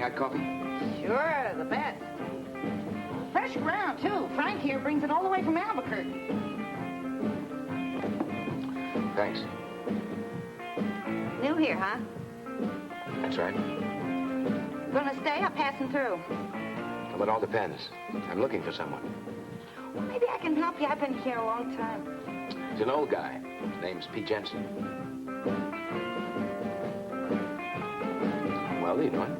any hot coffee? Sure, the best. Fresh ground, too. Frank here brings it all the way from Albuquerque. Thanks. New here, huh? That's right. Gonna stay or passing through? Well, it all depends. I'm looking for someone. Well, maybe I can help you. I've been here a long time. He's an old guy. His name's P. Jensen. Well, do you know him?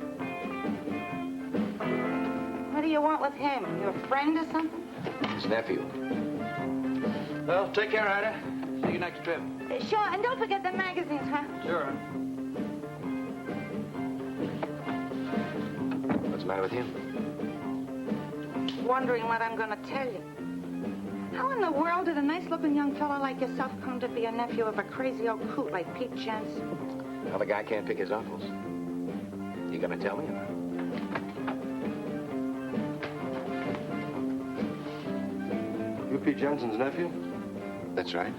What do you want with him? Your friend or something? His nephew. Well, take care, Ida. See you next trip. Sure, and don't forget the magazines, huh? Sure. What's the matter with you? Wondering what I'm gonna tell you. How in the world did a nice-looking young fellow like yourself come to be a nephew of a crazy old coot like Pete Jensen? Well, the guy can't pick his uncles. You gonna tell me? You Pete Jensen's nephew? That's right.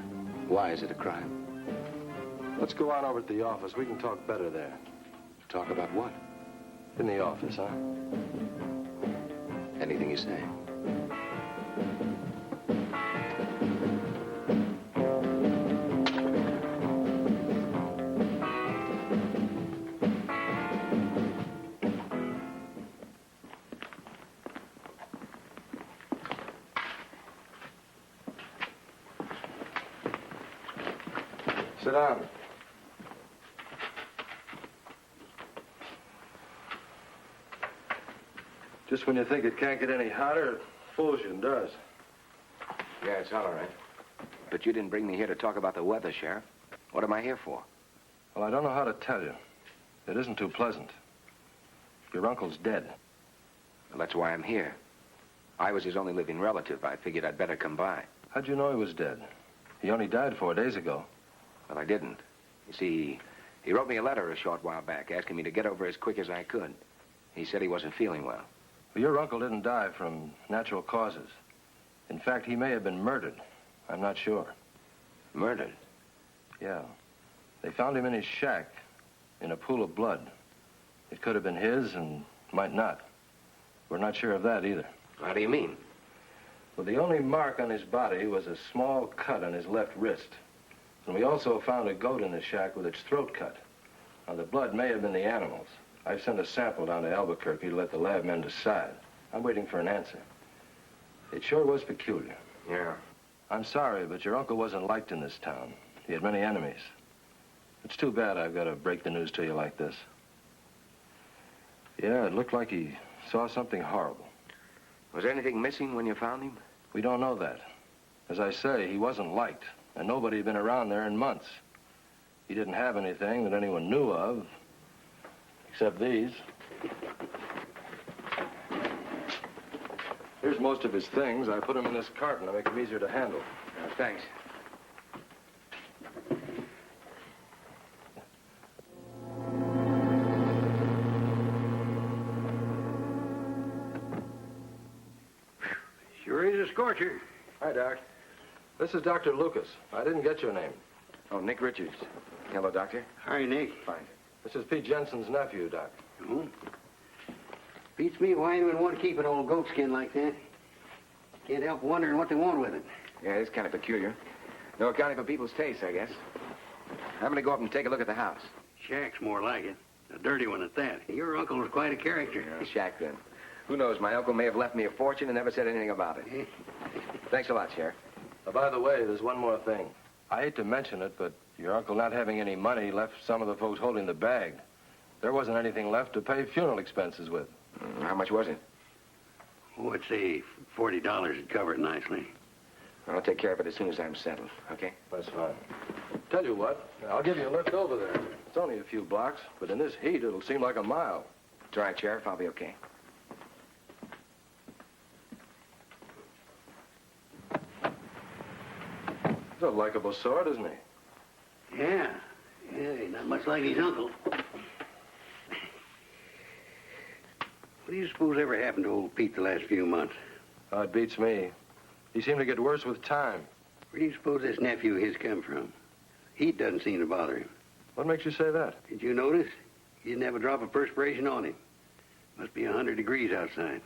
Why is it a crime? Let's go on over to the office. We can talk better there. Talk about what? In the office, huh? Anything you say. Sit down. Just when you think it can't get any hotter, Foulger does. Yeah, it's all right. But you didn't bring me here to talk about the weather, Sheriff. What am I here for? Well, I don't know how to tell you. It isn't too pleasant. Your uncle's dead. Well, that's why I'm here. I was his only living relative. I figured I'd better come by. How'd you know he was dead? He only died 4 days ago. Well, I didn't. You see, he wrote me a letter a short while back asking me to get over as quick as I could. He said he wasn't feeling well. Well, your uncle didn't die from natural causes. In fact, he may have been murdered. I'm not sure. Murdered? Yeah. They found him in his shack, in a pool of blood. It could have been his and might not. We're not sure of that either. How do you mean? Well, the only mark on his body was a small cut on his left wrist. And we also found a goat in the shack with its throat cut. Now, the blood may have been the animal's. I've sent a sample down to Albuquerque to let the lab men decide. I'm waiting for an answer. It sure was peculiar. Yeah. I'm sorry, but your uncle wasn't liked in this town. He had many enemies. It's too bad I've got to break the news to you like this. Yeah, it looked like he saw something horrible. Was there anything missing when you found him? We don't know that. As I say, he wasn't liked, and nobody had been around there in months. He didn't have anything that anyone knew of, except these. Here's most of his things. I put them in this carton to make them easier to handle. Thanks. Sure is a scorcher. Hi, Doc. This is Dr. Lucas. I didn't get your name. Oh, Nick Richards. Hello, Doctor. Hi, Nick. Fine. This is Pete Jensen's nephew, Doc. Oh. Beats me why anyone would keep an old goat skin like that. Can't help wondering what they want with it. Yeah, it's kind of peculiar. No accounting for people's tastes, I guess. I'm going to go up and take a look at the house. Shack's more like it. A dirty one at that. Your uncle was quite a character. Yeah, shack, then. Who knows? My uncle may have left me a fortune and never said anything about it. Thanks a lot, Sheriff. By the way, there's one more thing. I hate to mention it, but your uncle not having any money left some of the folks holding the bag. There wasn't anything left to pay funeral expenses with. How much was it? Oh, I'd say $40 would cover it nicely. I'll take care of it as soon as I'm settled, okay? That's fine. Tell you what, I'll give you a lift over there. It's only a few blocks, but in this heat, it'll seem like a mile. It's all right, Sheriff. I'll be okay. He's a likable sort, isn't he? Yeah. Yeah, he's not much like his uncle. What do you suppose ever happened to old Pete the last few months? Oh, it beats me. He seemed to get worse with time. Where do you suppose this nephew of his come from? Heat doesn't seem to bother him. What makes you say that? Did you notice? He didn't have a drop of perspiration on him. Must be 100 degrees outside.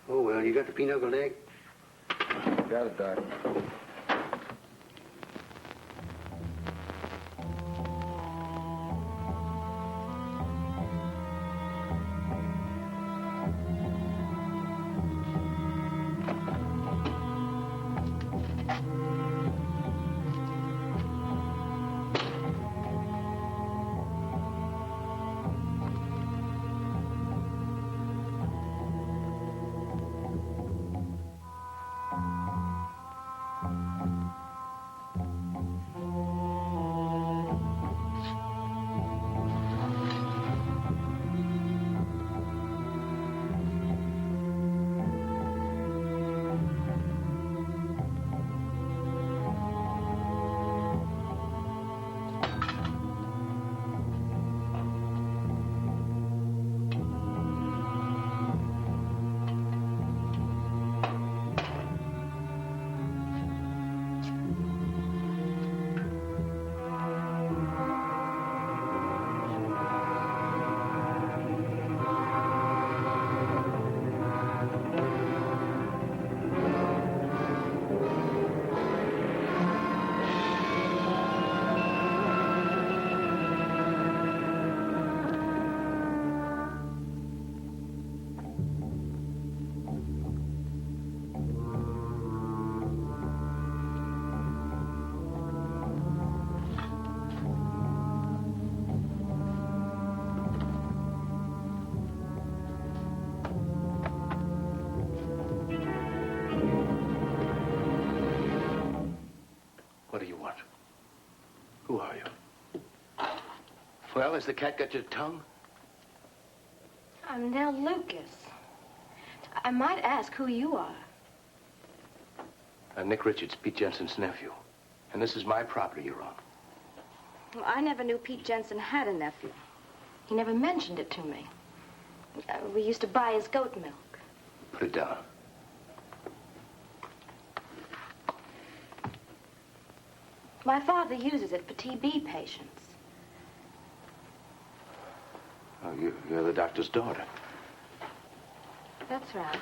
Oh, well, you got the pinochle egg? Got it, Doc. What do you want? Who are you? Well, has the cat got your tongue? I'm Nell Lucas. I might ask who you are. Nick Richards, Pete Jensen's nephew. And this is my property you're on. Well, I never knew Pete Jensen had a nephew. He never mentioned it to me. We used to buy his goat milk. Put it down. My father uses it for TB patients. Oh, you're the doctor's daughter. That's right.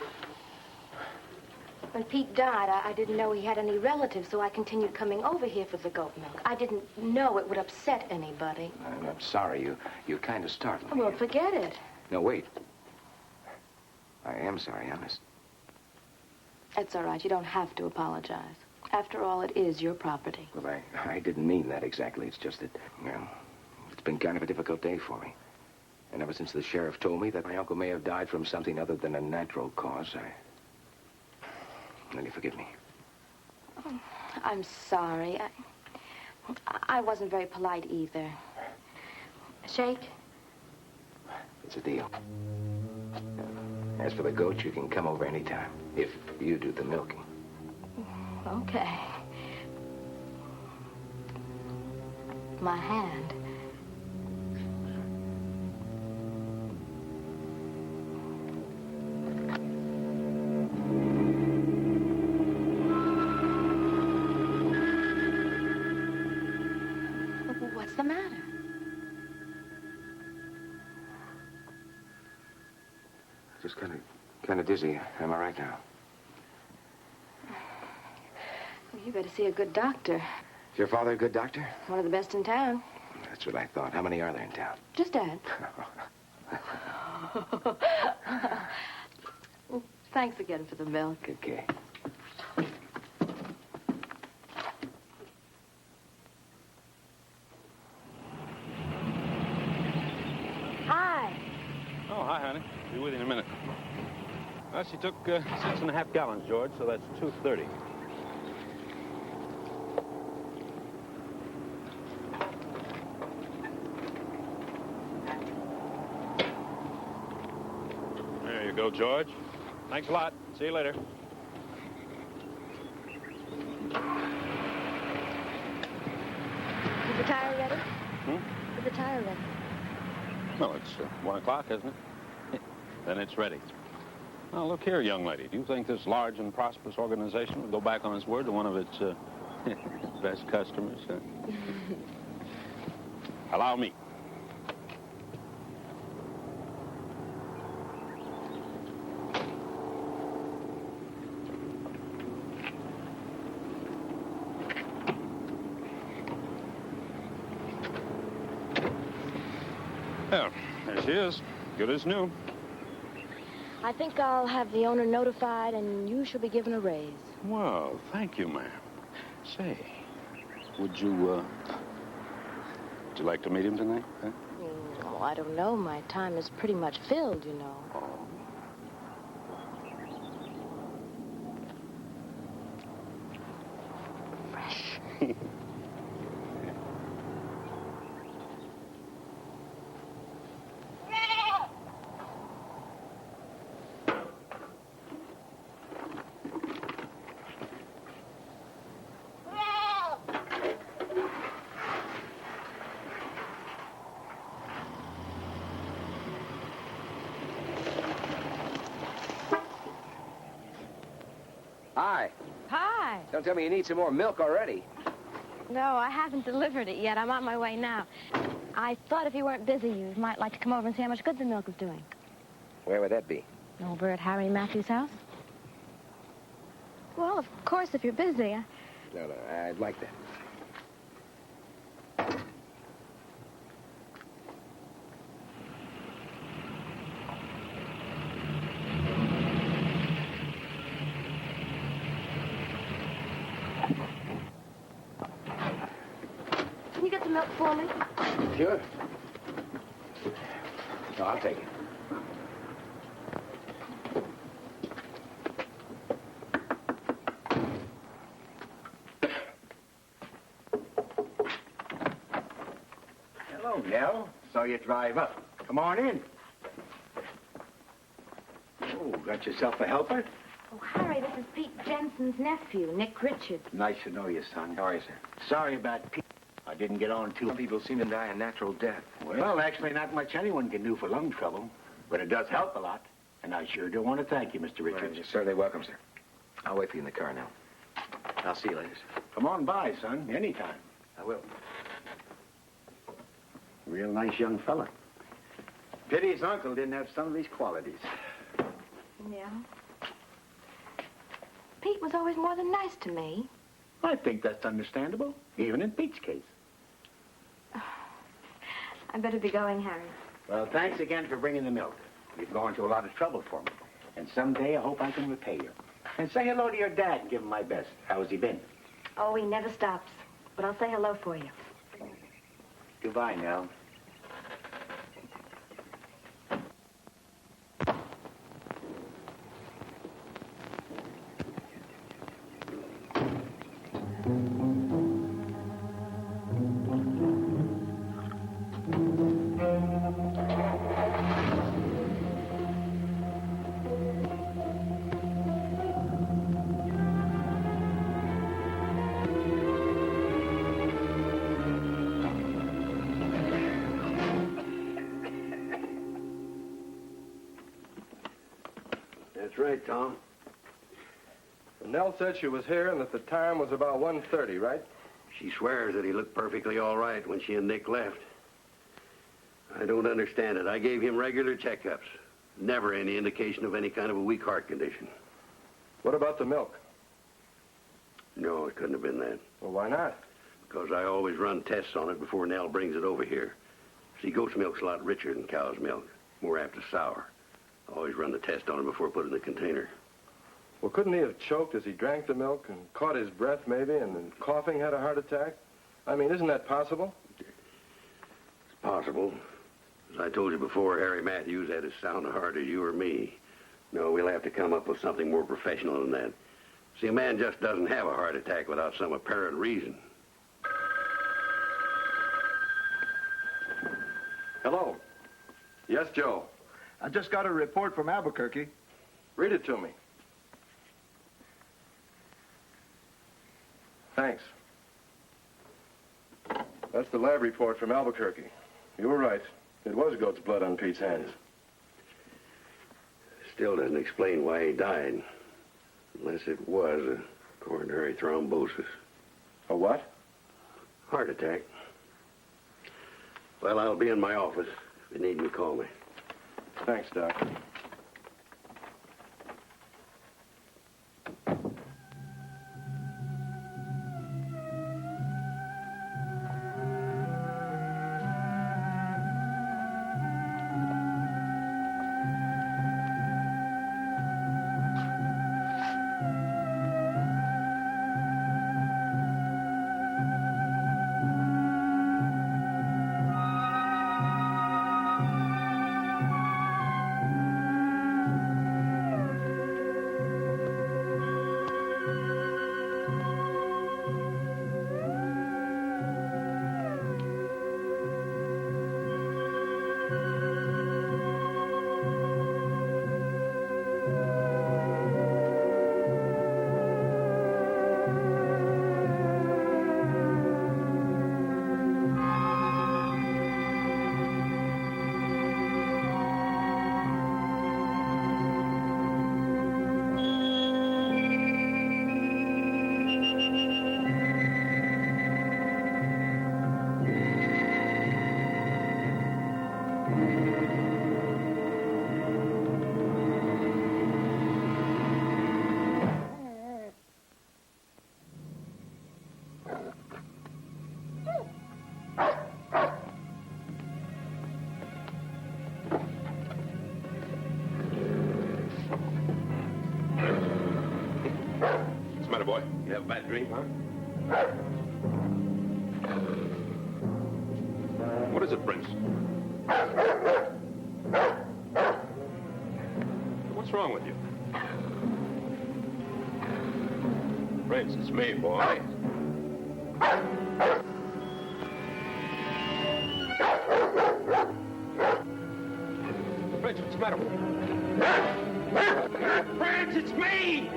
When Pete died, I didn't know he had any relatives, so I continued coming over here for the goat milk. I didn't know it would upset anybody. I'm sorry. You kind of startled me. Well, forget it. No, wait. I am sorry, honest. It's all right. You don't have to apologize. After all, it is your property. Well, I didn't mean that exactly. It's just that, well, it's been kind of a difficult day for me. And ever since the sheriff told me that my uncle may have died from something other than a natural cause, Then you forgive me. Oh, I'm sorry. I wasn't very polite either. Shake? It's a deal. As for the goat, you can come over anytime, if you do the milking. Okay. My hand. What's the matter? Just kind of dizzy. Am I right now? You better see a good doctor. Is your father a good doctor? One of the best in town. That's what I thought. How many are there in town? Just Dad. Well, thanks again for the milk. Okay. Hi. Oh, hi, honey. Be with you in a minute. Well, she took 6.5 gallons, George, so that's 230. There you go, George. Thanks a lot. See you later. Is the tire ready? Hmm? Is the tire ready? Well, it's 1 o'clock, isn't it? Then it's ready. Now, look here, young lady. Do you think this large and prosperous organization would go back on its word to one of its best customers? Allow me. she is. Good as new. I think I'll have the owner notified, and you shall be given a raise. Well, thank you, ma'am. Say, would you like to meet him tonight? Huh? Oh, I don't know. My time is pretty much filled, you know. Fresh. Hi. Hi. Don't tell me you need some more milk already. No, I haven't delivered it yet. I'm on my way now. I thought if you weren't busy, you might like to come over and see how much good the milk is doing. Where would that be? Over at Harry Mathews' house? Well, of course, if you're busy. No, I'd like that. Can you get the milk for me? Sure. No, I'll take it. Hello, Nell. Saw you drive up. Come on in. Oh, got yourself a helper? Oh, Harry, this is Pete Jensen's nephew, Nick Richards. Nice to know you, son. How are you, sir? Sorry about Pete. I didn't get on too. Some people seem to die a natural death. Well, actually, not much anyone can do for lung trouble, but it does help a lot. And I sure do want to thank you, Mr. Richards. You're certainly welcome, sir. I'll wait for you in the car now. I'll see you later, sir. Come on by, son, anytime. I will. Real nice young fella. Pity his uncle didn't have some of these qualities. Yeah. Pete was always more than nice to me. I think that's understandable, even in Pete's case. I better be going, Harry. Well, thanks again for bringing the milk. You've gone to a lot of trouble for me. And someday I hope I can repay you. And say hello to your dad and give him my best. How's he been? Oh, he never stops. But I'll say hello for you. Goodbye, Nell. That's right, Tom. Nell said she was here and that the time was about 1:30, right? She swears that he looked perfectly all right when she and Nick left. I don't understand it. I gave him regular checkups. Never any indication of any kind of a weak heart condition. What about the milk? No, it couldn't have been that. Well, why not? Because I always run tests on it before Nell brings it over here. See, goat's milk's a lot richer than cow's milk. More apt to sour. I always run the test on it before I put it in the container. Well, couldn't he have choked as he drank the milk and caught his breath, maybe, and then coughing had a heart attack? I mean, isn't that possible? It's possible. As I told you before, Harry Mathews had as sound a heart as you or me. No, we'll have to come up with something more professional than that. See, a man just doesn't have a heart attack without some apparent reason. Hello. Yes, Joe. I just got a report from Albuquerque. Read it to me. Thanks. That's the lab report from Albuquerque. You were right. It was goat's blood on Pete's hands. Still doesn't explain why he died. Unless it was a coronary thrombosis. A what? Heart attack. Well, I'll be in my office. If you need me, call me. Thanks, Doc. boy. You have a bad dream, huh? What is it, Prince? What's wrong with you? Prince, it's me, boy. Prince, what's the matter with you? Prince, it's me!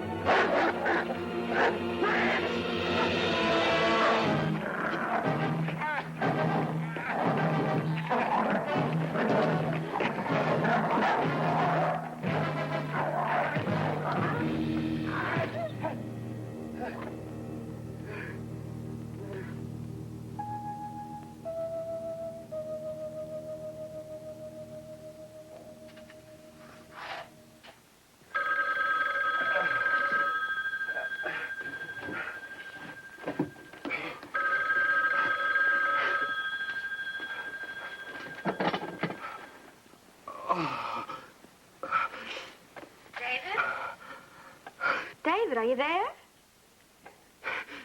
David, are you there?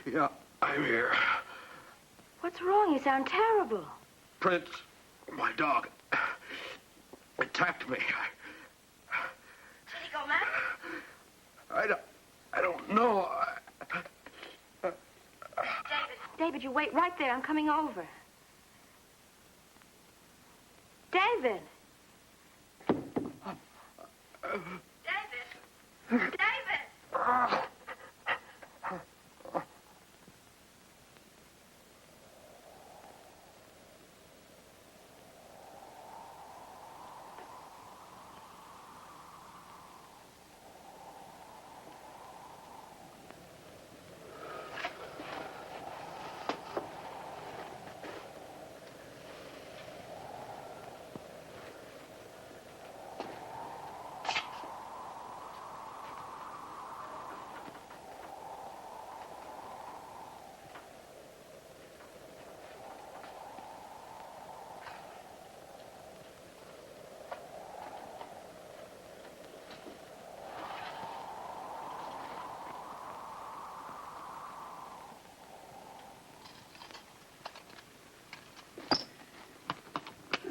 Yeah, I'm here. What's wrong? You sound terrible. Prince, my dog, attacked me. Did he go mad? I don't know. David, you wait right there. I'm coming over. David! David! David!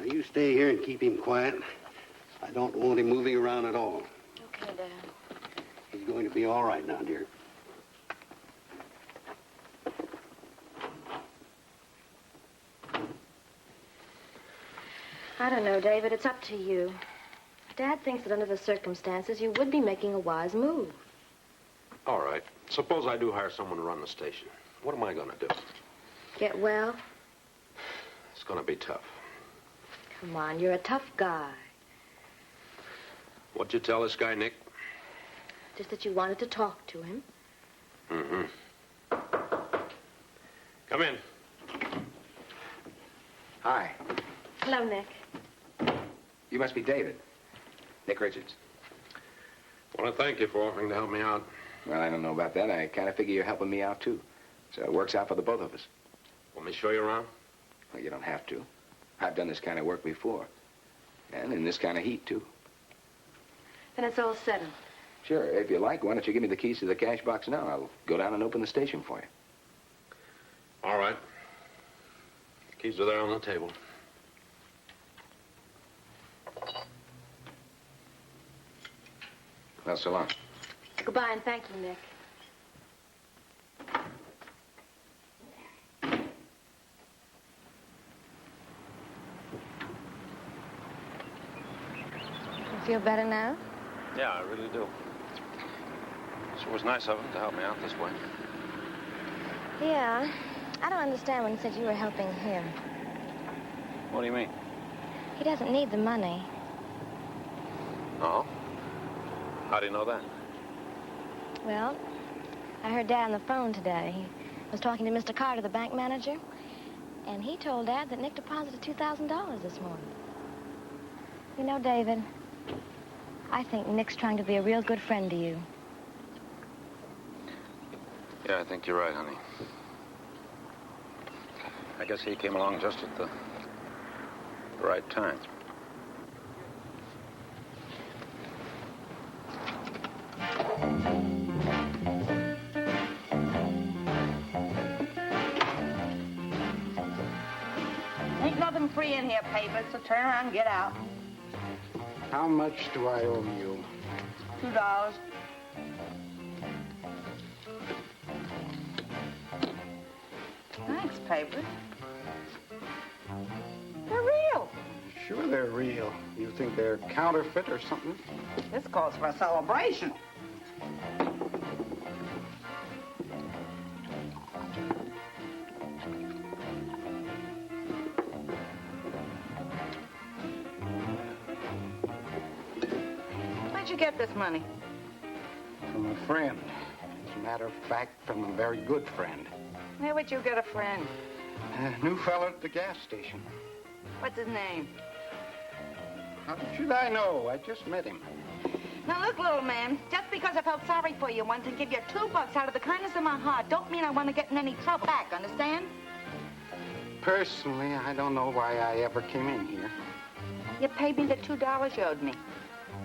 You stay here and keep him quiet. I don't want him moving around at all. Okay, Dad. He's going to be all right now, dear. I don't know, David. It's up to you. Dad thinks that under the circumstances, you would be making a wise move. All right. Suppose I do hire someone to run the station. What am I going to do? Get well? It's going to be tough. Come on, you're a tough guy. What'd you tell this guy, Nick? Just that you wanted to talk to him. Mm-hmm. Come in. Hi. Hello, Nick. You must be David. Nick Richards. I want to thank you for offering to help me out. Well, I don't know about that. I kind of figure you're helping me out, too. So it works out for the both of us. Want me to show you around? Well, you don't have to. I've done this kind of work before. And in this kind of heat, too. Then it's all settled. Sure. If you like, why don't you give me the keys to the cash box now? I'll go down and open the station for you. All right. Keys are there on the table. Well, so long. Goodbye and thank you, Nick. You feel better now? Yeah, I really do. It was nice of him to help me out this way. Yeah. I don't understand when you said you were helping him. What do you mean? He doesn't need the money. Oh? How do you know that? Well, I heard Dad on the phone today. He was talking to Mr. Carter, the bank manager, and he told Dad that Nick deposited $2,000 this morning. You know, David, I think Nick's trying to be a real good friend to you. Yeah, I think you're right, honey. I guess he came along just at the right time. free in here, papers, so turn around and get out. How much do I owe you? $2. Thanks, papers. They're real. Sure they're real. You think they're counterfeit or something? This calls for a celebration. Where'd you get this money? From a friend. As a matter of fact, from a very good friend. Where would you get a friend? A new fellow at the gas station. What's his name? How should I know? I just met him. Now, look, little man, just because I felt sorry for you once and give you $2 out of the kindness of my heart don't mean I want to get in any trouble back, understand? Personally, I don't know why I ever came in here. You paid me the $2 you owed me.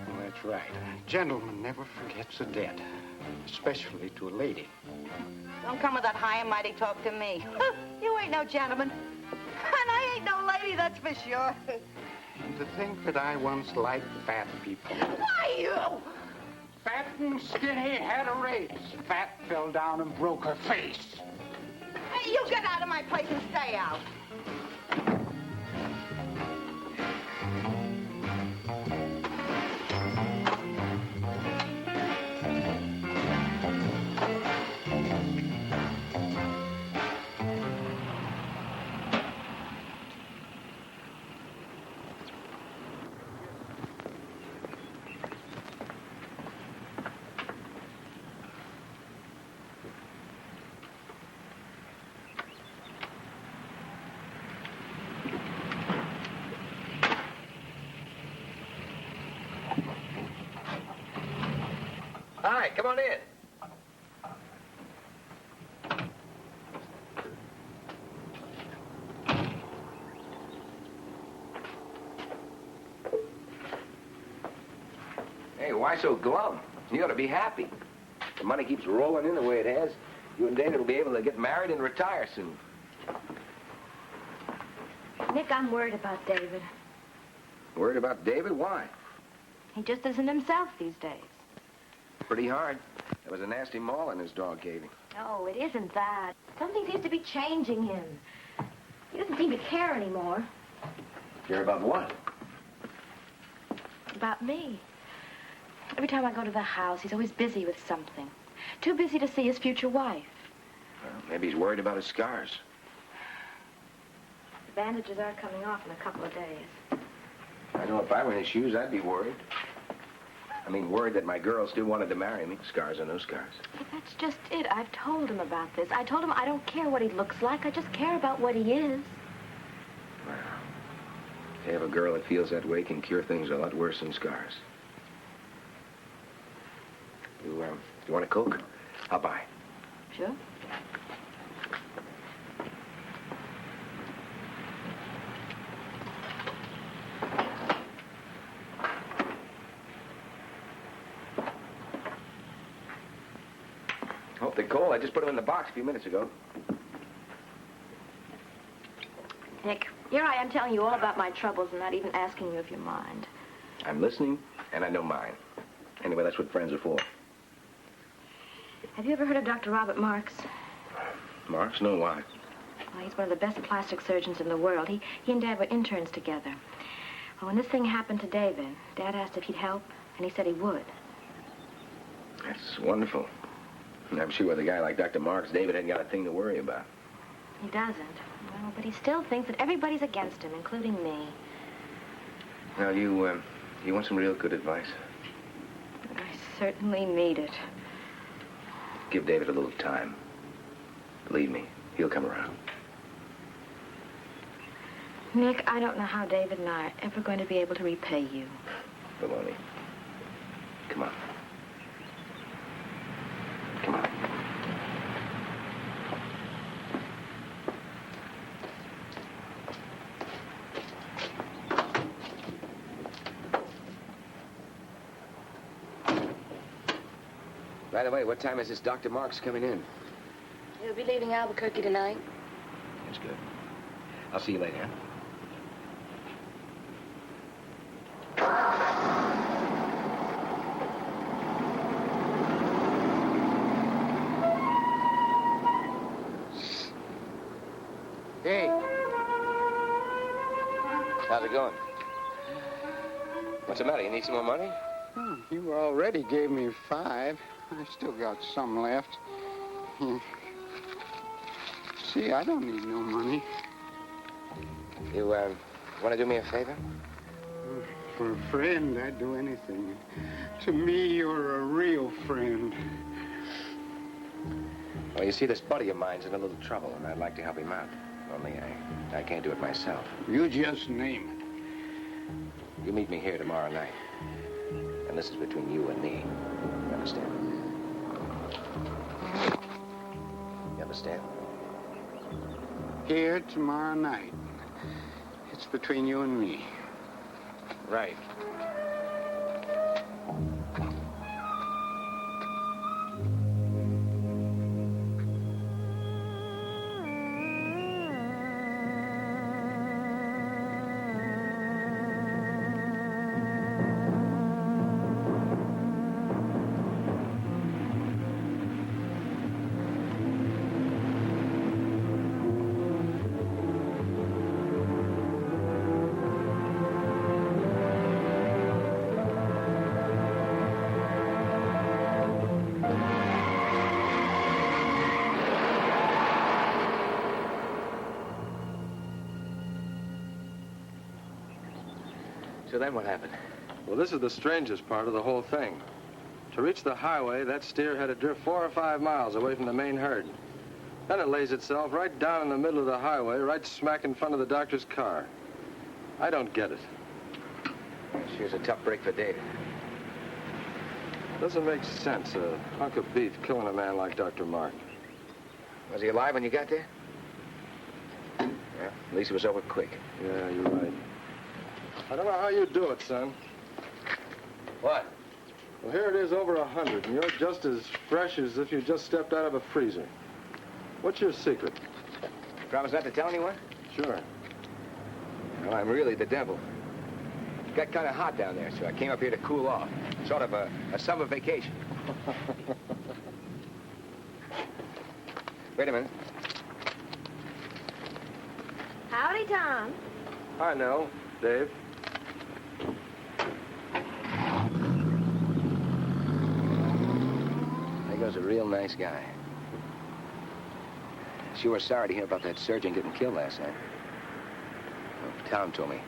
Well, that's right. A gentleman never forgets a debt, especially to a lady. Don't come with that high and mighty talk to me. You ain't no gentleman. And I ain't no lady, that's for sure. And to think that I once liked fat people. Why, you? Fat and skinny had a race. Fat fell down and broke her face. Hey, you get out of my place and stay out. Hi, come on in. Hey, why so glum? You ought to be happy. The money keeps rolling in the way it has. You and David will be able to get married and retire soon. Nick, I'm worried about David. Worried about David? Why? He just isn't himself these days. Pretty hard. There was a nasty maul in his dog caving. No, it isn't that. Something seems to be changing him. He doesn't seem to care anymore. Care about what? About me. Every time I go to the house, he's always busy with something. Too busy to see his future wife. Well, maybe he's worried about his scars. The bandages are coming off in a couple of days. I know if I were in his shoes, I'd be worried. I mean, worried that my girl still wanted to marry me. Scars or no scars. But that's just it. I've told him about this. I told him I don't care what he looks like. I just care about what he is. Well, to have a girl that feels that way can cure things a lot worse than scars. You want a Coke? I'll buy. Sure. Hope they're cold. I just put them in the box a few minutes ago. Nick, here I am telling you all about my troubles and not even asking you if you mind. I'm listening, and I know mine. Anyway, that's what friends are for. Have you ever heard of Dr. Robert Marks? Marks? No, why? Well, he's one of the best plastic surgeons in the world. He and Dad were interns together. Well, when this thing happened to David, Dad asked if he'd help, and he said he would. That's wonderful. And I'm sure with a guy like Dr. Marks, David hadn't got a thing to worry about. He doesn't. Well, but he still thinks that everybody's against him, including me. Now, you want some real good advice? I certainly need it. Give David a little time. Believe me, he'll come around. Nick, I don't know how David and I are ever going to be able to repay you. Baloney. Come on. Come on. By the way, what time is this Dr. Marks coming in? He'll be leaving Albuquerque tonight. That's good. I'll see you later, huh? Hey. How's it going? What's the matter? You need some more money? Oh, you already gave me 5. I still got some left. See, I don't need no money. You, want to do me a favor? For a friend, I'd do anything. To me, you're a real friend. Well, you see, this buddy of mine's in a little trouble, and I'd like to help him out. Only I can't do it myself. You just name it. You meet me here tomorrow night. And this is between you and me. You understand? You understand? Here tomorrow night. It's between you and me. Right. So then what happened? Well, this is the strangest part of the whole thing. To reach the highway, that steer had to drift 4 or 5 miles away from the main herd. Then it lays itself right down in the middle of the highway, right smack in front of the doctor's car. I don't get it. She's a tough break for David. Doesn't make sense, a hunk of beef killing a man like Dr. Mark. Was he alive when you got there? Yeah, at least it was over quick. Yeah, you're right. I don't know how you do it, son. What? Well, here it is over 100, and you're just as fresh as if you just stepped out of a freezer. What's your secret? Promise not to tell anyone? Sure. Well, I'm really the devil. It got kind of hot down there, so I came up here to cool off. Sort of a summer vacation. Wait a minute. Howdy, Tom. Hi, Nell. Dave. There goes a real nice guy. Sure sorry to hear about that surgeon getting killed last night. Well, Tom told me.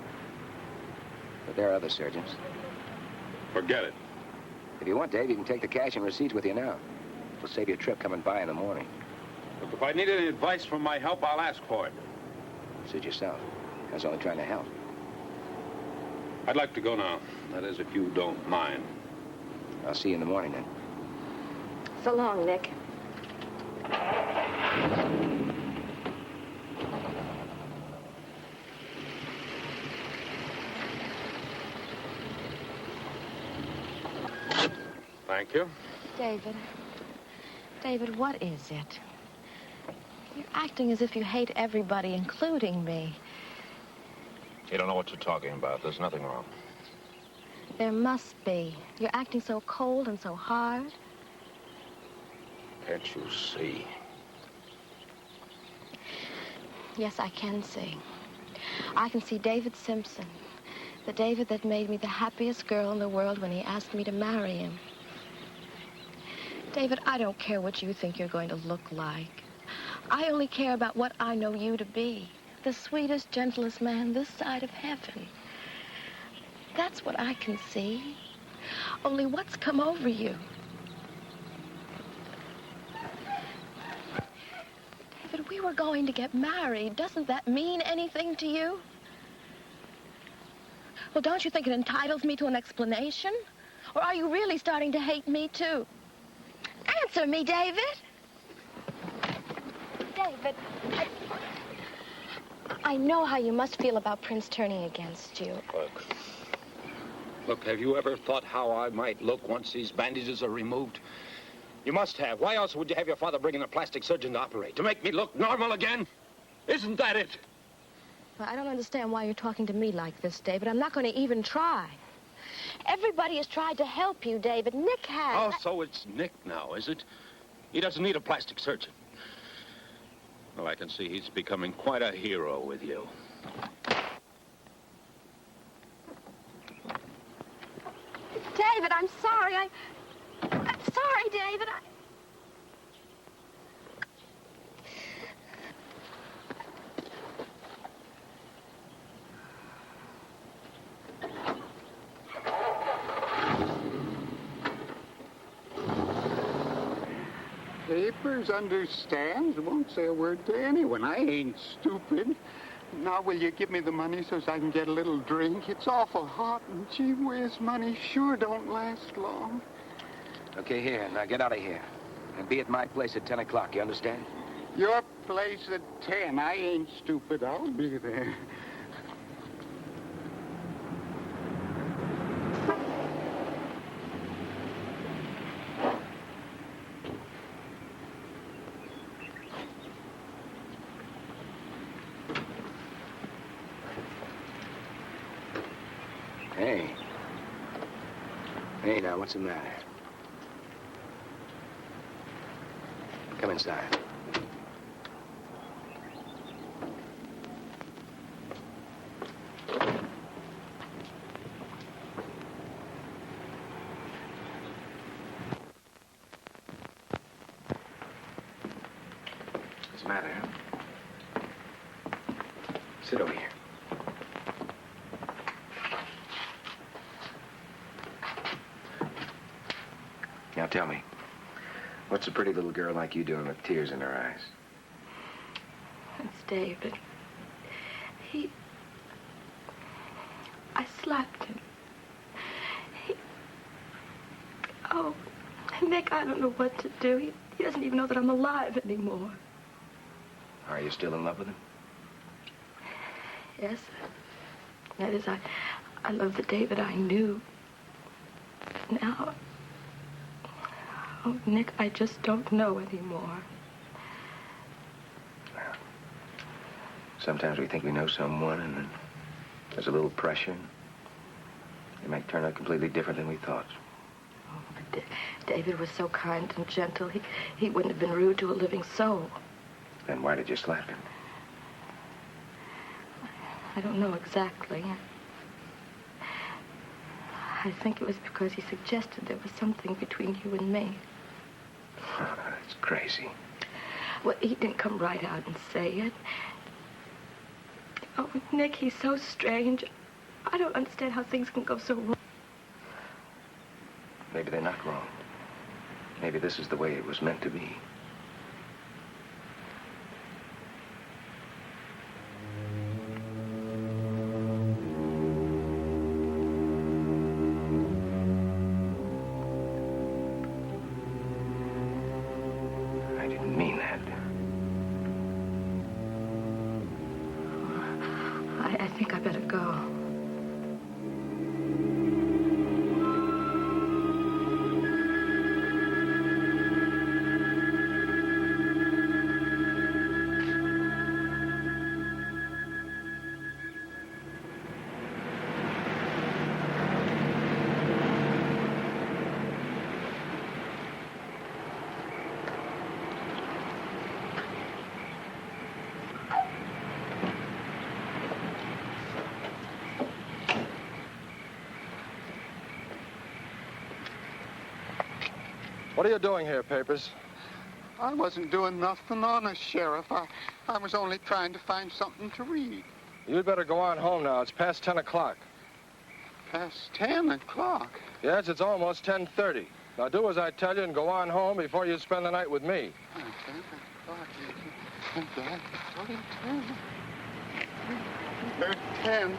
But there are other surgeons. Forget it. If you want, Dave, you can take the cash and receipts with you now. It'll save you a trip coming by in the morning. Look, if I need any advice from my help, I'll ask for it. Suit yourself. I was only trying to help. I'd like to go now. That is, if you don't mind. I'll see you in the morning, then. So long, Nick. Thank you. David, what is it? You're acting as if you hate everybody, including me. You don't know what you're talking about. There's nothing wrong. There must be. You're acting so cold and so hard. Can't you see? Yes, I can see. I can see David Simpson, the David that made me the happiest girl in the world when he asked me to marry him. David, I don't care what you think you're going to look like. I only care about what I know you to be. The sweetest, gentlest man this side of heaven. That's what I can see. Only what's come over you? David, we were going to get married. Doesn't that mean anything to you? Well, don't you think it entitles me to an explanation? Or are you really starting to hate me, too? Answer me, David. David, I know how you must feel about Prince turning against you. Look, have you ever thought how I might look once these bandages are removed? You must have. Why else would you have your father bring in a plastic surgeon to operate? To make me look normal again? Isn't that it? Well, I don't understand why you're talking to me like this, David. I'm not going to even try. Everybody has tried to help you, David. Nick has. Oh, so it's Nick now, is it? He doesn't need a plastic surgeon. Well, I can see he's becoming quite a hero with you. David, I'm sorry. I'm sorry, David. Papers, understands, won't say a word to anyone. I ain't stupid. Now, will you give me the money so I can get a little drink? It's awful hot, and gee whiz, money sure don't last long. Okay, here. Now get out of here. And be at my place at 10 o'clock, you understand? Your place at 10. I ain't stupid. I'll be there. Hey. Hey, now, what's the matter? Come inside. What's the matter, huh? Sit over here. Now tell me, what's a pretty little girl like you doing with tears in her eyes? It's David. I slapped him. Oh, Nick, I don't know what to do. He doesn't even know that I'm alive anymore. Are you still in love with him? Yes. That is, I love the David I knew. Now... Oh, Nick, I just don't know anymore. Well, sometimes we think we know someone, and then there's a little pressure. It might turn out completely different than we thought. Oh, but David was so kind and gentle. He wouldn't have been rude to a living soul. Then why did you slap him? I don't know exactly. I think it was because he suggested there was something between you and me. Oh, that's crazy. Well, he didn't come right out and say it. Oh, Nick, he's so strange. I don't understand how things can go so wrong. Maybe they're not wrong. Maybe this is the way it was meant to be. I think I better go. What are you doing here, Papers? I wasn't doing nothing honest, Sheriff. I was only trying to find something to read. You'd better go on home now. It's past 10 o'clock. Past 10 o'clock? Yes, it's almost 10:30. Now do as I tell you and go on home before you spend the night with me. 10.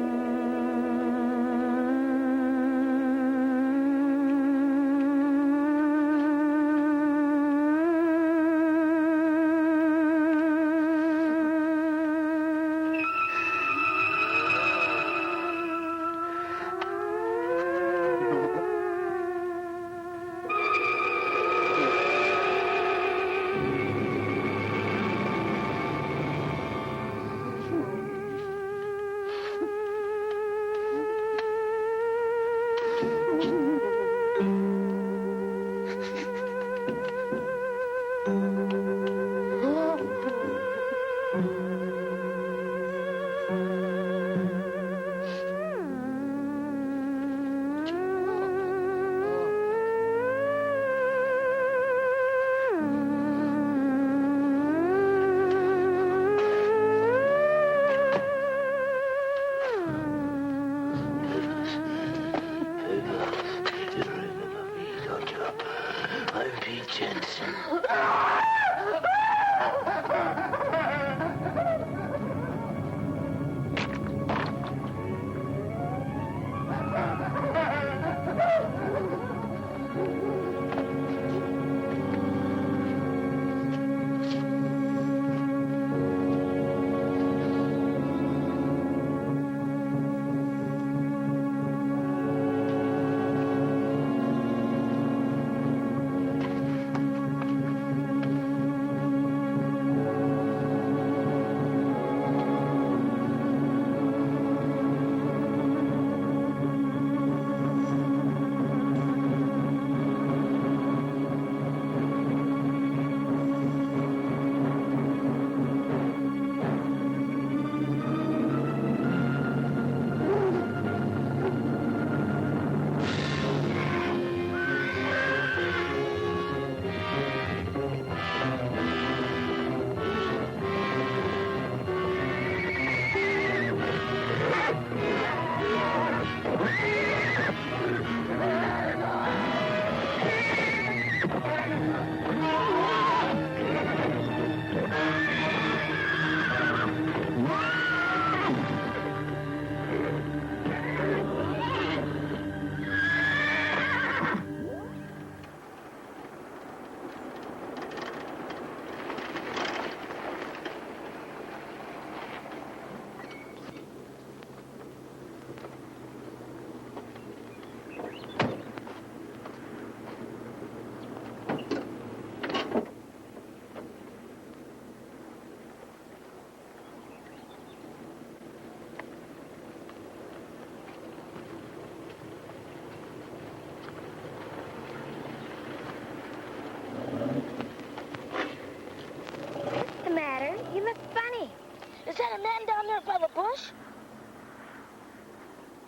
Is that a man down there by the bush?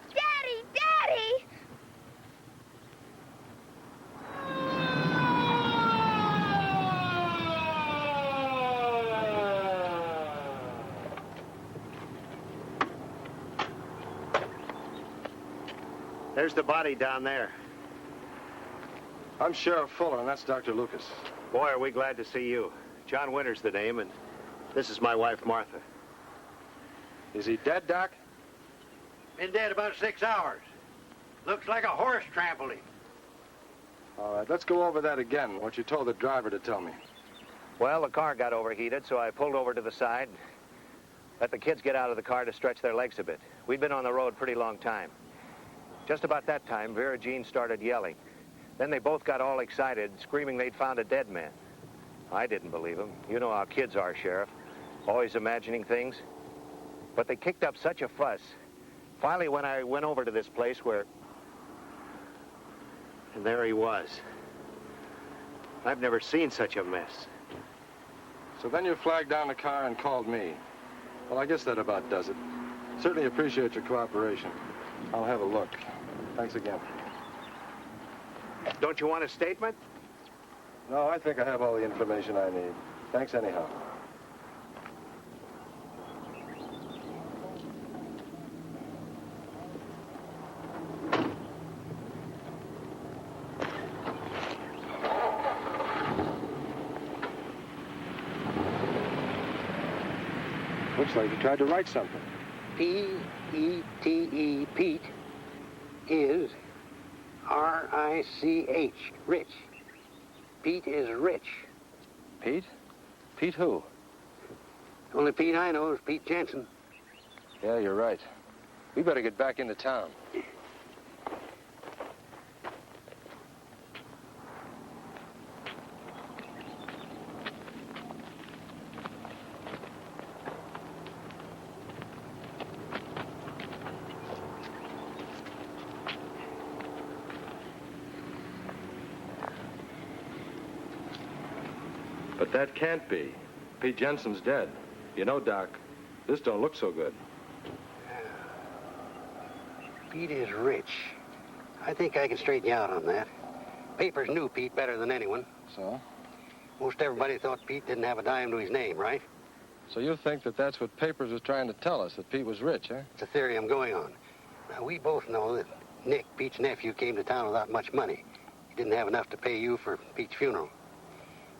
Daddy! Daddy! There's the body down there. I'm Sheriff Fuller, and that's Dr. Lucas. Boy, are we glad to see you. John Winter's the name, and this is my wife, Martha. Is he dead, Doc? Been dead about 6 hours. Looks like a horse trampled him. All right, let's go over that again, what you told the driver to tell me. Well, the car got overheated, so I pulled over to the side, let the kids get out of the car to stretch their legs a bit. We'd been on the road a pretty long time. Just about that time, Vera Jean started yelling. Then they both got all excited, screaming they'd found a dead man. I didn't believe them. You know how kids are, Sheriff. Always imagining things. But they kicked up such a fuss. Finally, when I went over to this place where... And there he was. I've never seen such a mess. So then you flagged down the car and called me. Well, I guess that about does it. Certainly appreciate your cooperation. I'll have a look. Thanks again. Don't you want a statement? No, I think I have all the information I need. Thanks anyhow. Looks like you tried to write something. P-E-T-E, Pete, is R-I-C-H, rich. Pete is rich. Pete? Pete who? Only Pete I know is Pete Jensen. Yeah, you're right. We better get back into town. But that can't be. Pete Jensen's dead. You know, Doc, this don't look so good. Pete is rich. I think I can straighten you out on that. Papers knew Pete better than anyone. So? Most everybody thought Pete didn't have a dime to his name, right? So you think that that's what Papers was trying to tell us, that Pete was rich, huh? It's a theory I'm going on. Now, we both know that Nick, Pete's nephew, came to town without much money. He didn't have enough to pay you for Pete's funeral.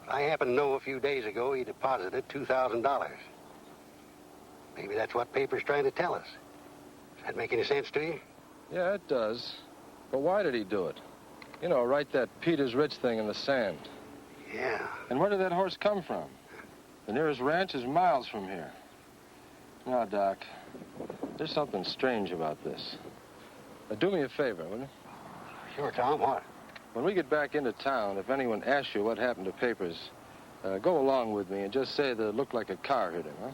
I happen to know a few days ago he deposited $2,000. Maybe that's what Paper's trying to tell us. Does that make any sense to you? Yeah, it does. But why did he do it? You know, write that Pete is rich thing in the sand. Yeah. And where did that horse come from? The nearest ranch is miles from here. Now, Doc, there's something strange about this. Now, do me a favor, will you? Sure, Tom. What? When we get back into town, if anyone asks you what happened to Papers, go along with me and just say that it looked like a car hit him, huh?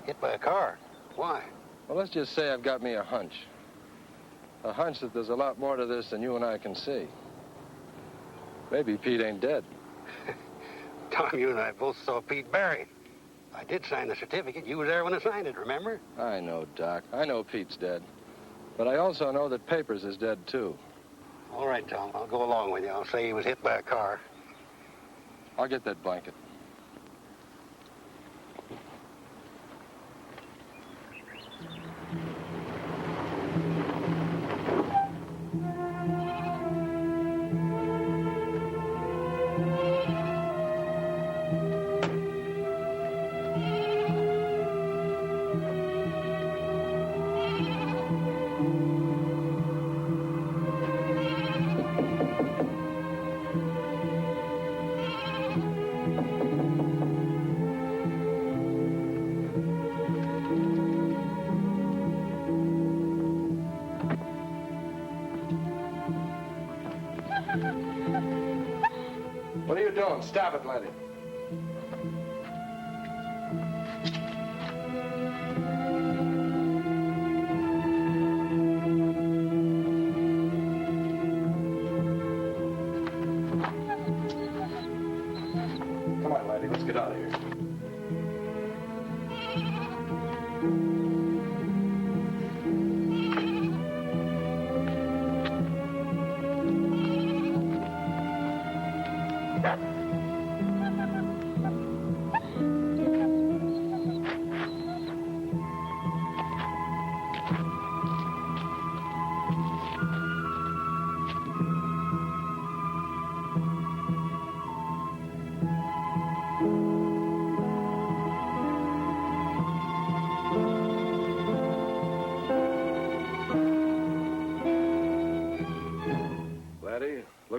Hit by a car? Why? Well, let's just say I've got me a hunch. A hunch that there's a lot more to this than you and I can see. Maybe Pete ain't dead. Tom, you and I both saw Pete buried. I did sign the certificate. You were there when I signed it, remember? I know, Doc. I know Pete's dead. But I also know that Papers is dead, too. All right, Tom. I'll go along with you. I'll say he was hit by a car. I'll get that blanket. What are you doing? Stop it, Letty. Come on, Letty. Let's get out of here.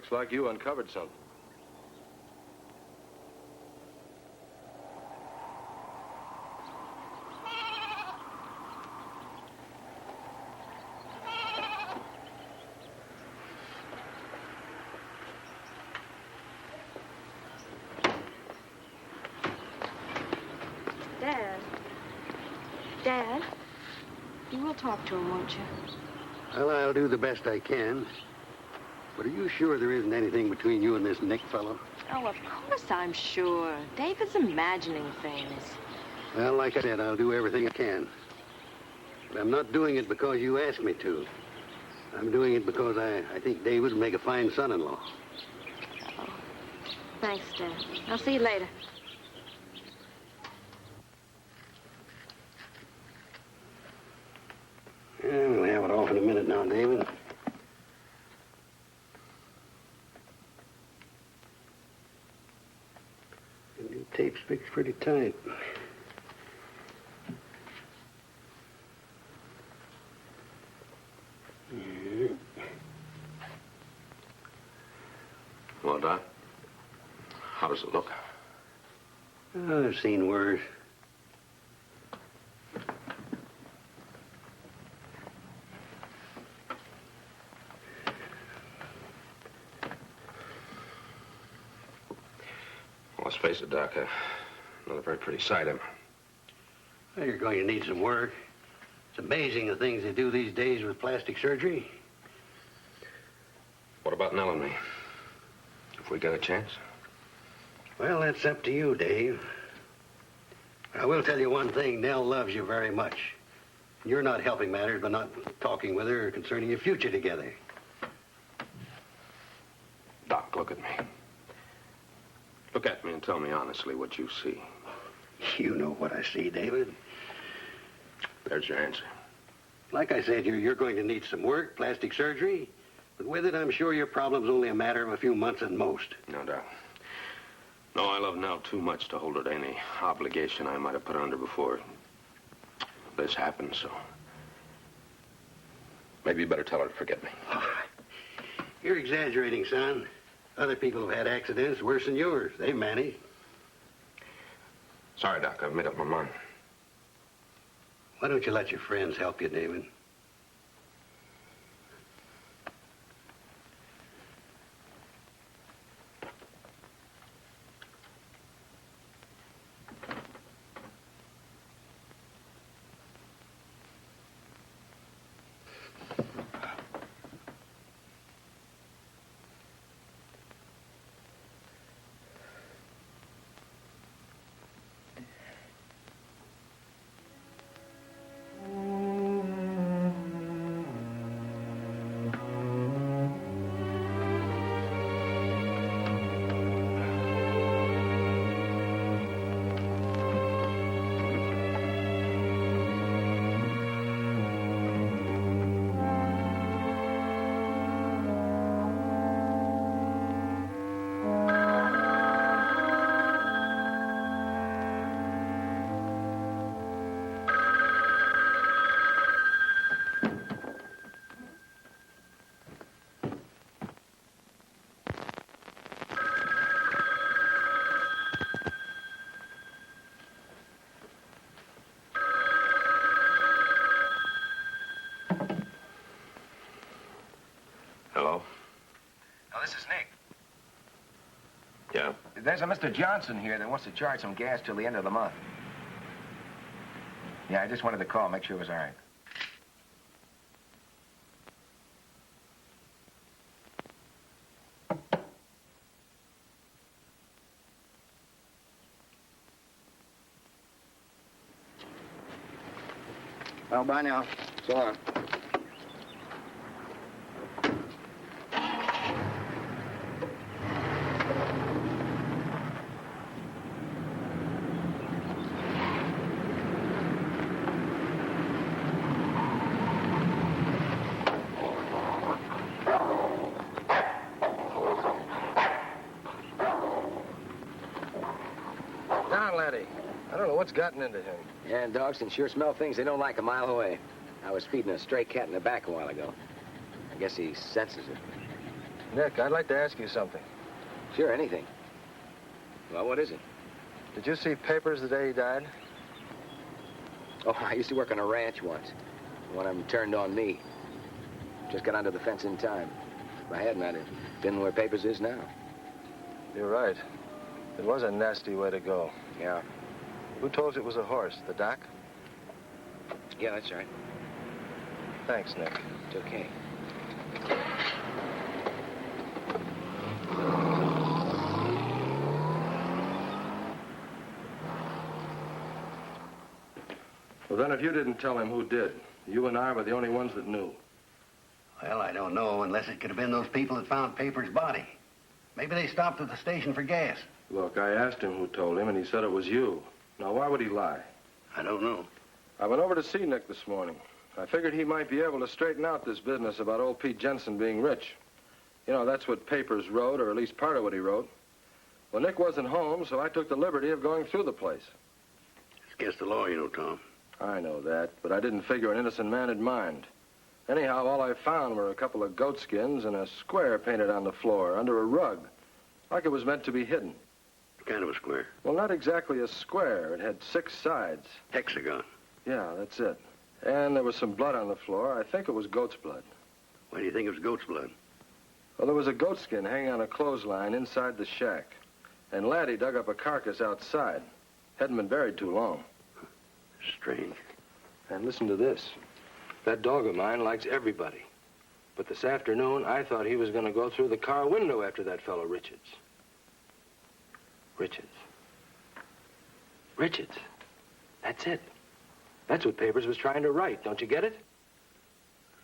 Looks like you uncovered something. Dad, you will talk to him, won't you? Well, I'll do the best I can. But are you sure there isn't anything between you and this Nick fellow? Oh, of course I'm sure. David's imagining things. Well, like I said, I'll do everything I can. But I'm not doing it because you asked me to. I'm doing it because I think David would make a fine son-in-law. Oh. Thanks, Dad. I'll see you later. Yeah, we'll have it off in a minute now, David. The new tape's fixed pretty tight. Well, Doc, how does it look? Oh, I've seen worse. Well, let's face it, Doc, not a very pretty sight, am I? Well, you're going to need some work. It's amazing the things they do these days with plastic surgery. What about Nell and me? If we get a chance? Well, that's up to you, Dave. I will tell you one thing. Nell loves you very much. You're not helping matters by not talking with her concerning your future together. Doc, look at me. Look at me and tell me honestly what you see. You know what I see, David. There's your answer. Like I said, you're going to need some work, plastic surgery. But with it, I'm sure your problem's only a matter of a few months at most. No doubt. No, I love Nell too much to hold her to any obligation I might have put her under before this happened, so maybe you better tell her to forget me. You're exaggerating, son. Other people have had accidents worse than yours. They managed. Sorry, Doc, I've made up my mind. Why don't you let your friends help you, David? Hello? Oh, this is Nick. Yeah? There's a Mr. Johnson here that wants to charge some gas till the end of the month. Yeah, I just wanted to call, make sure it was all right. Well, bye now. So long. Down, laddie. I don't know what's gotten into him. Yeah, and dogs can sure smell things they don't like a mile away. I was feeding a stray cat in the back a while ago. I guess he senses it. Nick, I'd like to ask you something. Sure, anything. Well, what is it? Did you see papers the day he died? Oh, I used to work on a ranch once. One of them turned on me. Just got under the fence in time. If I hadn't, I'd have been where Papers is now. You're right. It was a nasty way to go. Yeah. Who told you it was a horse? The doc? Yeah, that's right. Thanks, Nick. It's okay. Well, then, if you didn't tell him, who did? You and I were the only ones that knew. Well, I don't know, unless it could have been those people that found Paper's body. Maybe they stopped at the station for gas. Look, I asked him who told him, and he said it was you. Now, why would he lie? I don't know. I went over to see Nick this morning. I figured he might be able to straighten out this business about old Pete Jensen being rich. You know, that's what Papers wrote, or at least part of what he wrote. Well, Nick wasn't home, so I took the liberty of going through the place. It's against the law, you know, Tom. I know that, but I didn't figure an innocent man would mind. Anyhow, all I found were a couple of goat skins and a square painted on the floor under a rug, like it was meant to be hidden. What kind of a square? Well, not exactly a square. It had 6 sides. Hexagon. Yeah, that's it. And there was some blood on the floor. I think it was goat's blood. Why do you think it was goat's blood? Well, there was a goat skin hanging on a clothesline inside the shack. And Laddie dug up a carcass outside. Hadn't been buried too long. Strange. And listen to this. That dog of mine likes everybody. But this afternoon, I thought he was going to go through the car window after that fellow Richards. Richards. Richards. That's it. That's what Papers was trying to write. Don't you get it?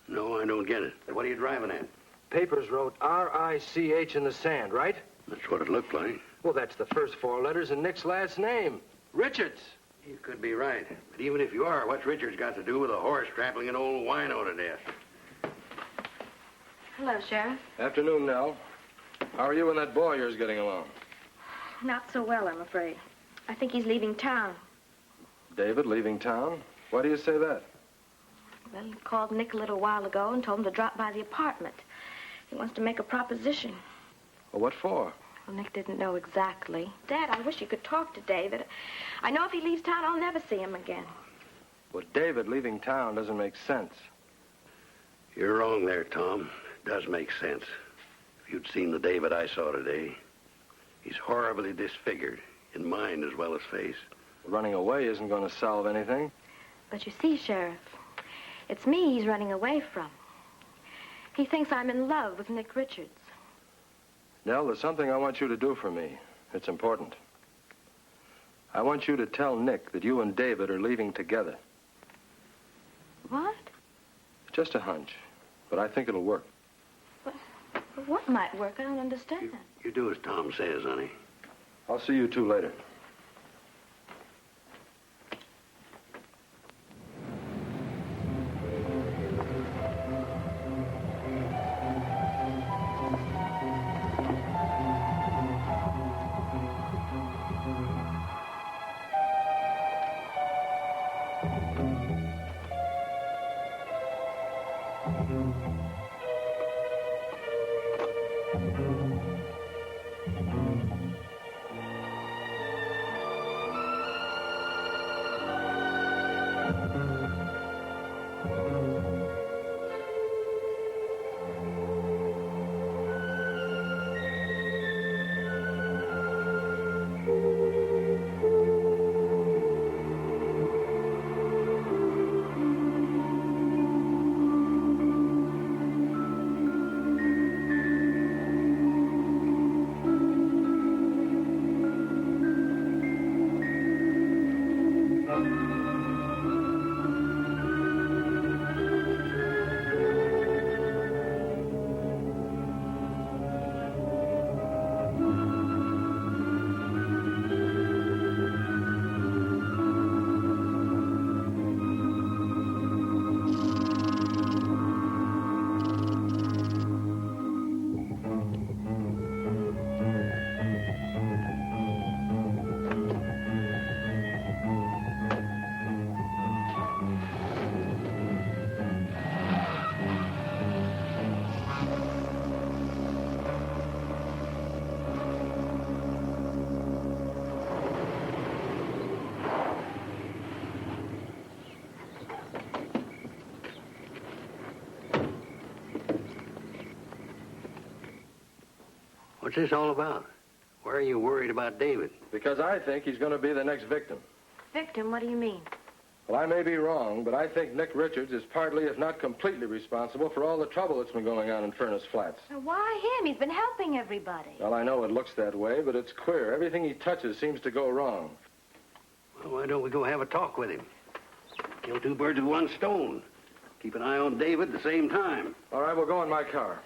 No, I don't get it. What are you driving at? Papers wrote R-I-C-H in the sand, right? That's what it looked like. Well, that's the first 4 letters in Nick's last name. Richards. You could be right. But even if you are, what's Richards got to do with a horse trampling an old wino to death? Hello, Sheriff. Afternoon, Nell. How are you and that boy of yours getting along? Not so well, I'm afraid. I think he's leaving town. David leaving town? Why do you say that? Well, he called Nick a little while ago and told him to drop by the apartment. He wants to make a proposition. Well, what for? Well, Nick didn't know exactly. Dad, I wish you could talk to David. I know if he leaves town, I'll never see him again. Well, David leaving town doesn't make sense. You're wrong there, Tom. It does make sense. If you'd seen the David I saw today, he's horribly disfigured, in mind as well as face. Running away isn't going to solve anything. But you see, Sheriff, it's me he's running away from. He thinks I'm in love with Nick Richards. Nell, there's something I want you to do for me. It's important. I want you to tell Nick that you and David are leaving together. What? Just a hunch, but I think it'll work. What might work? I don't understand. You do as Tom says, honey. I'll see you two later. What's this all about? Why are you worried about David? Because I think he's going to be the next victim. Victim? What do you mean? Well, I may be wrong, but I think Nick Richards is partly, if not completely, responsible for all the trouble that's been going on in Furnace Flats. Well, why him? He's been helping everybody. Well, I know it looks that way, but it's clear. Everything he touches seems to go wrong. Well, why don't we go have a talk with him? Kill two birds with one stone. Keep an eye on David at the same time. All right, we'll go in my car.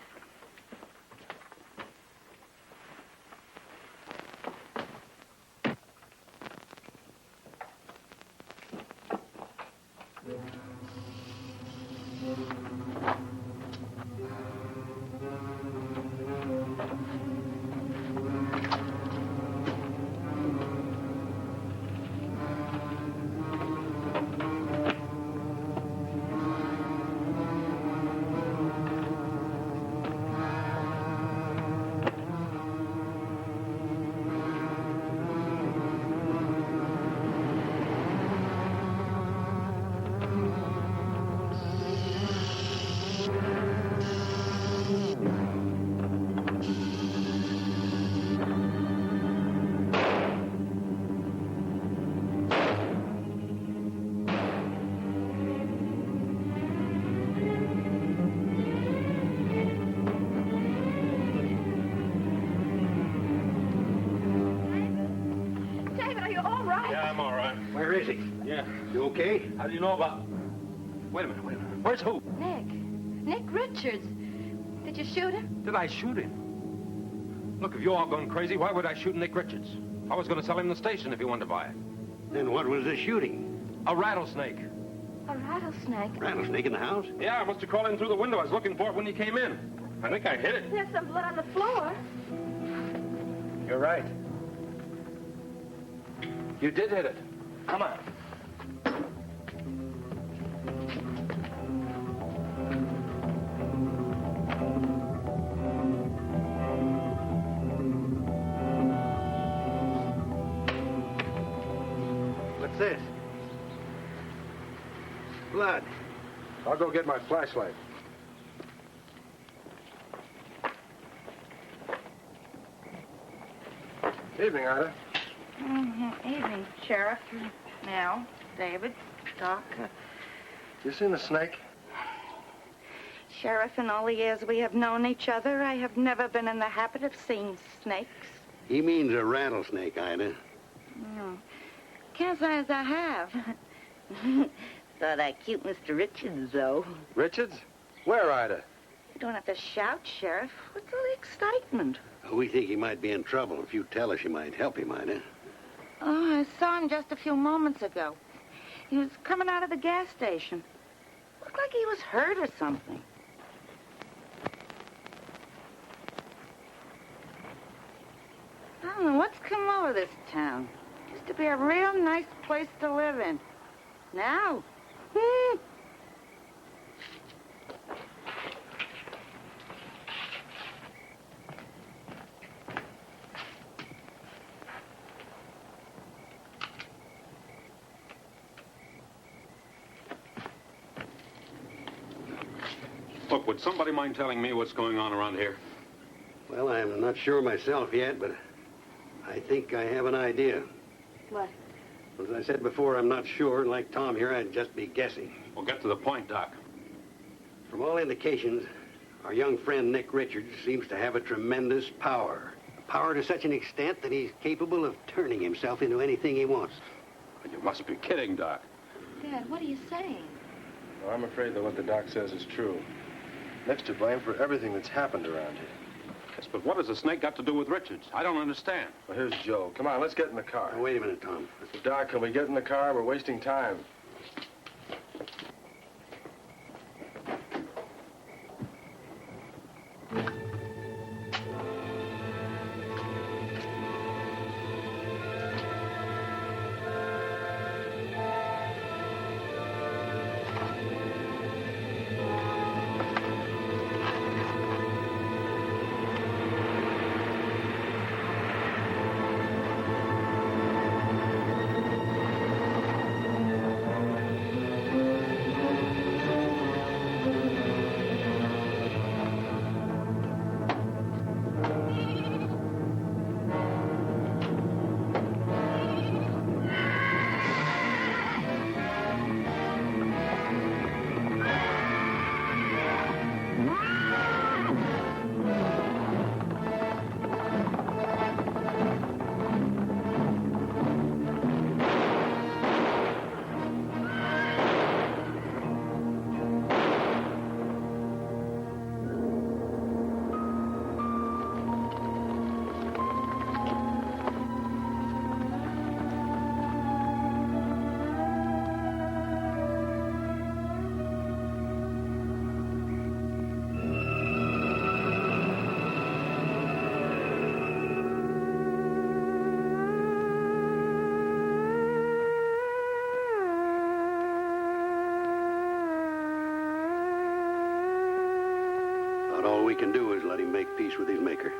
Where is he? Yeah. You okay? How do you know about... Wait a minute. Where's who? Nick Richards. Did you shoot him? Did I shoot him? Look, if you're all gone crazy, why would I shoot Nick Richards? I was going to sell him the station if he wanted to buy it. Then what was the shooting? A rattlesnake. A rattlesnake? Rattlesnake in the house? Yeah, I must have crawled in through the window. I was looking for it when you came in. I think I hit it. There's some blood on the floor. You're right. You did hit it. Come on. What's this? Blood. I'll go get my flashlight. Evening, Ida. Evening, Sheriff. Nell, David, Doc. You seen the snake? Sheriff, in all the years we have known each other, I have never been in the habit of seeing snakes. He means a rattlesnake, Ida. No. Can't say as I have. Thought I cute Mr. Richards, though. Richards? Where, Ida? You don't have to shout, Sheriff. What's all the excitement? We think he might be in trouble. If you tell us, you might help him, Ida. Oh, I saw him just a few moments ago. He was coming out of the gas station. Looked like he was hurt or something. I don't know what's come over this town. Used to be a real nice place to live in. Now, Look, would somebody mind telling me what's going on around here? Well, I'm not sure myself yet, but I think I have an idea. What? As I said before, I'm not sure, and like Tom here, I'd just be guessing. Well, get to the point, Doc. From all indications, our young friend Nick Richards seems to have a tremendous power. A power to such an extent that he's capable of turning himself into anything he wants. You must be kidding, Doc. Dad, what are you saying? Well, I'm afraid that what the doc says is true. Nick's to blame for everything that's happened around here. Yes, but what has the snake got to do with Richards? I don't understand. Well, here's Joe. Come on, let's get in the car. Now, wait a minute, Tom. Doc, can we get in the car? We're wasting time. About all we can do is let him make peace with his maker.